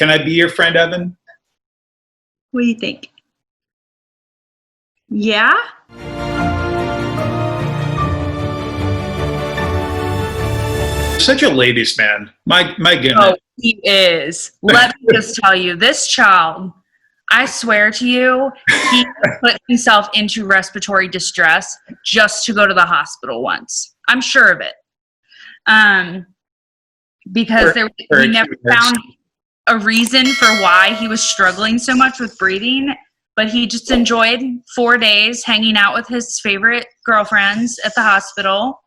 Can I be your friend, Evan? What do you think? Yeah? Such a ladies' man. My goodness. Oh, he is. Let me just tell you, this child, I swear to you, he put himself into respiratory distress just to go to the hospital once. I'm sure of it. Because we never found a reason for why he was struggling so much with breathing, but he just enjoyed 4 days hanging out with his favorite girlfriends at the hospital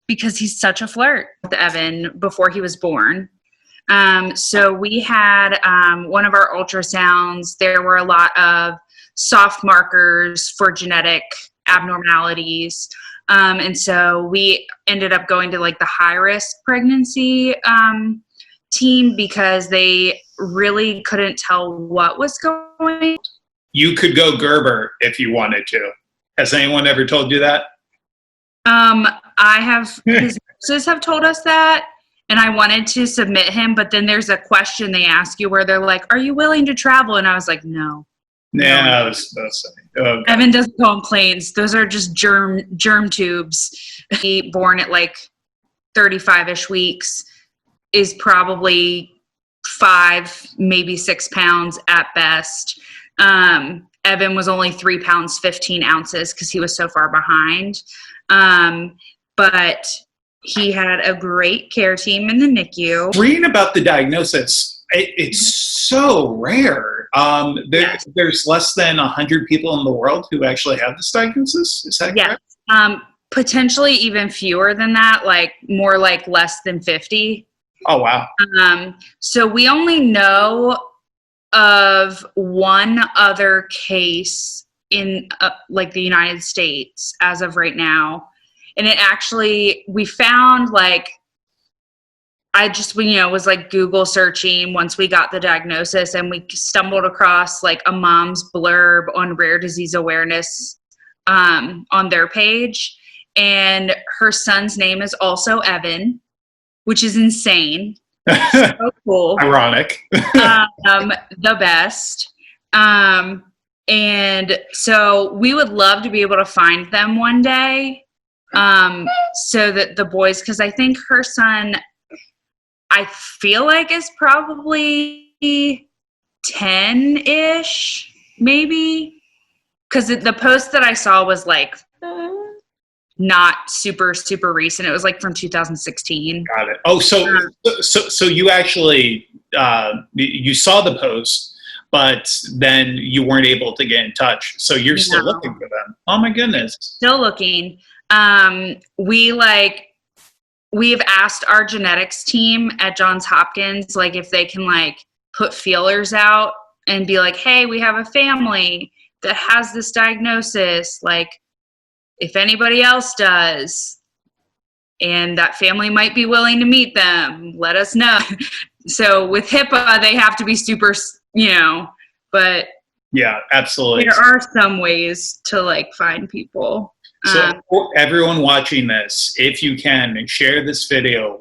because he's such a flirt with Evan before he was born. So we had one of our ultrasounds. There were a lot of soft markers for genetic abnormalities. And so we ended up going to like the high risk pregnancy team because they really couldn't tell what was going on. You could go Gerber if you wanted to. Has anyone ever told you that? I have, his nurses have told us that, and I wanted to submit him, but then there's a question they ask you where they're like, are you willing to travel? And I was like, no. Yeah, that's okay. Evan doesn't go on planes. Those are just germ tubes. He born at like 35-ish weeks, is probably 5, maybe 6 pounds at best. Evan was only 3 pounds, 15 ounces because he was so far behind. But he had a great care team in the NICU. Reading about the diagnosis, it's so rare. There's less than 100 people in the world who actually have this diagnosis. Is that correct? Potentially even fewer than that, like more like less than 50. Oh, wow. So we only know of one other case in like the United States as of right now. And it actually, we found like, I just, was like Google searching once we got the diagnosis, and we stumbled across like a mom's blurb on rare disease awareness on their page. And her son's name is also Evan, which is insane. So cool. Ironic. The best. And so we would love to be able to find them one day. So that the boys, because I think her son, I feel like is probably 10-ish, maybe. Because the post that I saw was like not super, super recent. It was like from 2016. Got it. Oh, so you actually, you saw the post, but then you weren't able to get in touch. So you're still looking for them. Oh my goodness. Still looking. We've asked our genetics team at Johns Hopkins, like if they can like put feelers out and be like, hey, we have a family that has this diagnosis. Like if anybody else does, and that family might be willing to meet them, let us know. So with HIPAA, they have to be super, but yeah, absolutely. There are some ways to like find people. So for everyone watching this, if you can, share this video.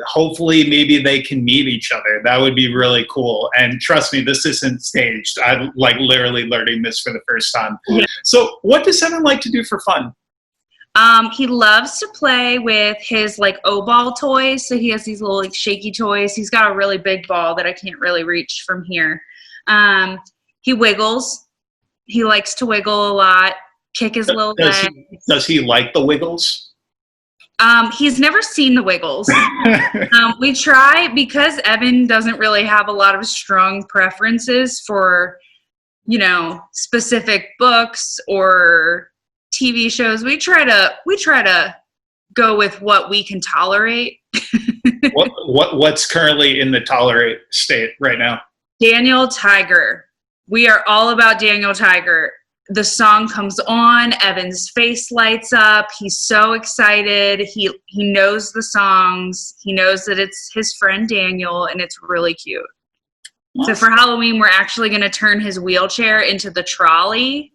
Hopefully maybe they can meet each other. That would be really cool. And trust me, this isn't staged. I'm like literally learning this for the first time. Yeah. So what does Evan like to do for fun? He loves to play with his like O-ball toys. So he has these little like shaky toys. He's got a really big ball that I can't really reach from here. He wiggles. He likes to wiggle a lot. Kick his little leg. Does he like the Wiggles? He's never seen the Wiggles. We try, because Evan doesn't really have a lot of strong preferences for, specific books or TV shows. We try to go with what we can tolerate. What's currently in the tolerate state right now? Daniel Tiger. We are all about Daniel Tiger. The song comes on, Evan's face lights up. He's so excited. He knows the songs. He knows that it's his friend Daniel, and it's really cute. Awesome. So for Halloween, we're actually going to turn his wheelchair into the trolley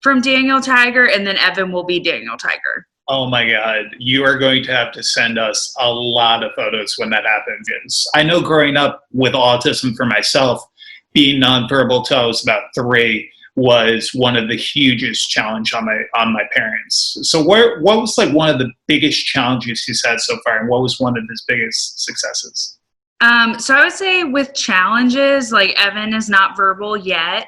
from Daniel Tiger, and then Evan will be Daniel Tiger. Oh my God, you are going to have to send us a lot of photos when that happens. I know growing up with autism for myself, being nonverbal till I was about 3 was one of the hugest challenge on my parents. So what was like one of the biggest challenges he's had so far, and what was one of his biggest successes? So I would say with challenges, like Evan is not verbal yet.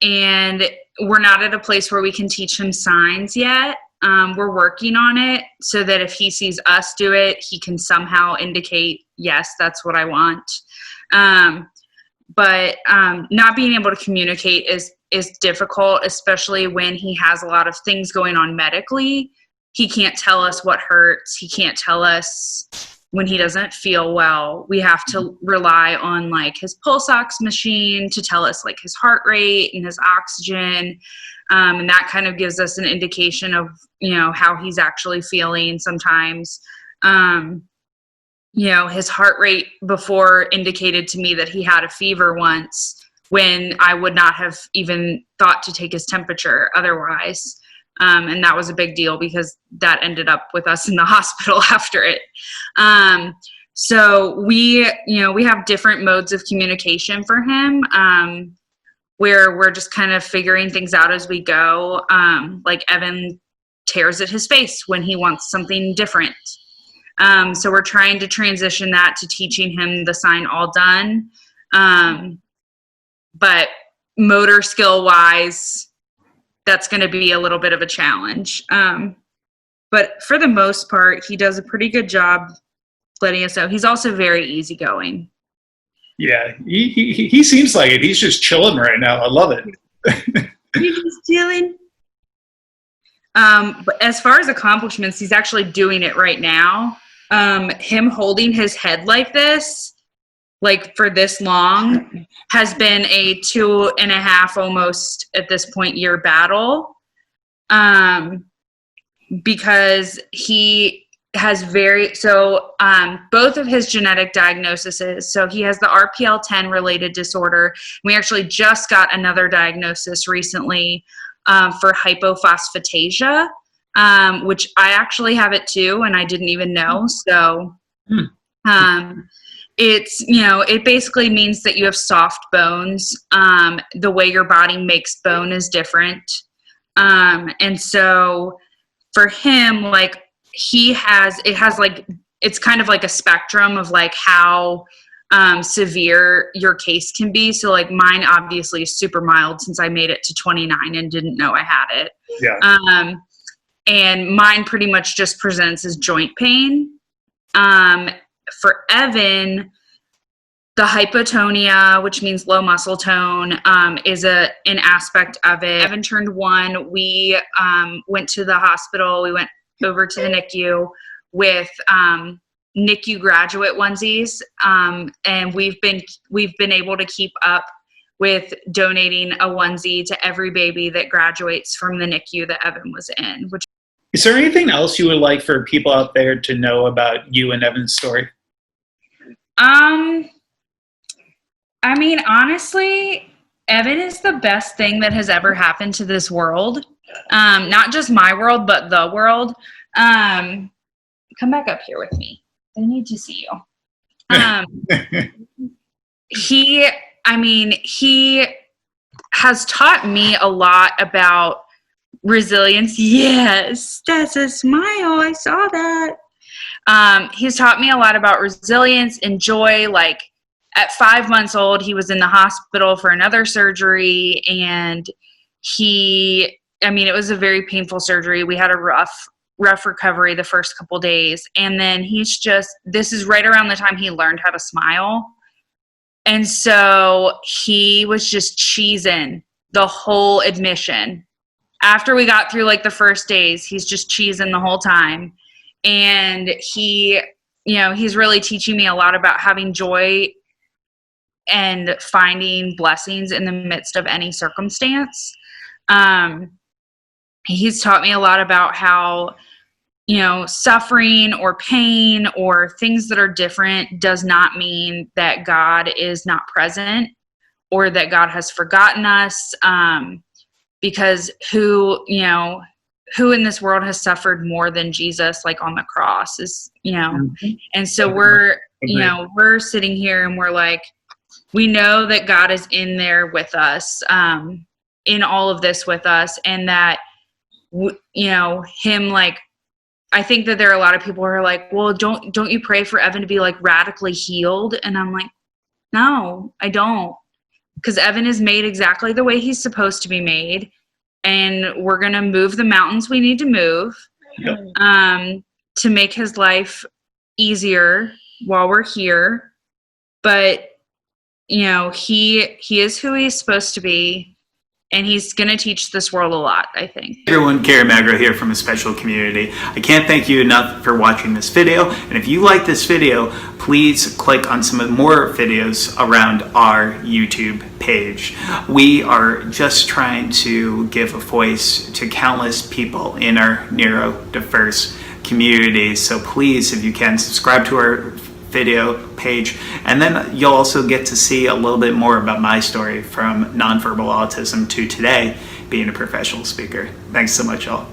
And we're not at a place where we can teach him signs yet. We're working on it so that if he sees us do it, he can somehow indicate, yes, that's what I want. But not being able to communicate is difficult, especially when he has a lot of things going on medically. He can't tell us what hurts. He can't tell us when he doesn't feel well. We have to rely on like his pulse ox machine to tell us like his heart rate and his oxygen. And that kind of gives us an indication of, how he's actually feeling sometimes. His heart rate before indicated to me that he had a fever once when I would not have even thought to take his temperature otherwise. And that was a big deal because that ended up with us in the hospital after it. So we have different modes of communication for him, where we're just kind of figuring things out as we go. Like Evan tears at his face when he wants something different. So we're trying to transition that to teaching him the sign all done. But motor skill wise, that's going to be a little bit of a challenge. But for the most part, he does a pretty good job letting us know. He's also very easygoing. Yeah, he seems like it. He's just chilling right now. I love it. He's just chilling. But as far as accomplishments, he's actually doing it right now. Him holding his head like this, like for this long, has been a 2.5 almost at this point year battle. Because he has both of his genetic diagnoses. So he has the RPL10 related disorder. We actually just got another diagnosis recently for hypophosphatasia, which I actually have it too, and I didn't even know. So it basically means that you have soft bones. The way your body makes bone is different. And so for him, like it's kind of like a spectrum of like how severe your case can be. So like mine obviously is super mild since I made it to 29 and didn't know I had it. Yeah. And mine pretty much just presents as joint pain. For Evan, the hypotonia, which means low muscle tone, is an aspect of it. Evan turned 1. We went to the hospital. We went over to the NICU with NICU graduate onesies, and we've been able to keep up with donating a onesie to every baby that graduates from the NICU that Evan was in. Is there anything else you would like for people out there to know about you and Evan's story? I mean, honestly, Evan is the best thing that has ever happened to this world. Not just my world, but the world. Come back up here with me. I need to see you. He has taught me a lot about resilience. Yes, that's a smile. I saw that. He's taught me a lot about resilience and joy. Like at 5 months old, he was in the hospital for another surgery, and it was a very painful surgery. We had a rough recovery the first couple days. And then this is right around the time he learned how to smile. And so he was just cheesing the whole admission. After we got through like the first days, he's just cheesing the whole time. And he's really teaching me a lot about having joy and finding blessings in the midst of any circumstance. He's taught me a lot about how, suffering or pain or things that are different does not mean that God is not present or that God has forgotten us. Because who who in this world has suffered more than Jesus, like on the cross is, and so we're sitting here and we're like, we know that God is in there with us, in all of this with us, and that, him, like, I think that there are a lot of people who are like, well, don't you pray for Evan to be like radically healed? And I'm like, no, I don't. Because Evan is made exactly the way he's supposed to be made. And we're going to move the mountains we need to move, to make his life easier while we're here. But, he is who he's supposed to be. And he's going to teach this world a lot, I think. Everyone, Kerry Magro here from A Special Community. I can't thank you enough for watching this video. And if you like this video, please click on some more videos around our YouTube page. We are just trying to give a voice to countless people in our neurodiverse community. So please, if you can, subscribe to our video page, and then you'll also get to see a little bit more about my story from nonverbal autism to today being a professional speaker. Thanks so much, y'all.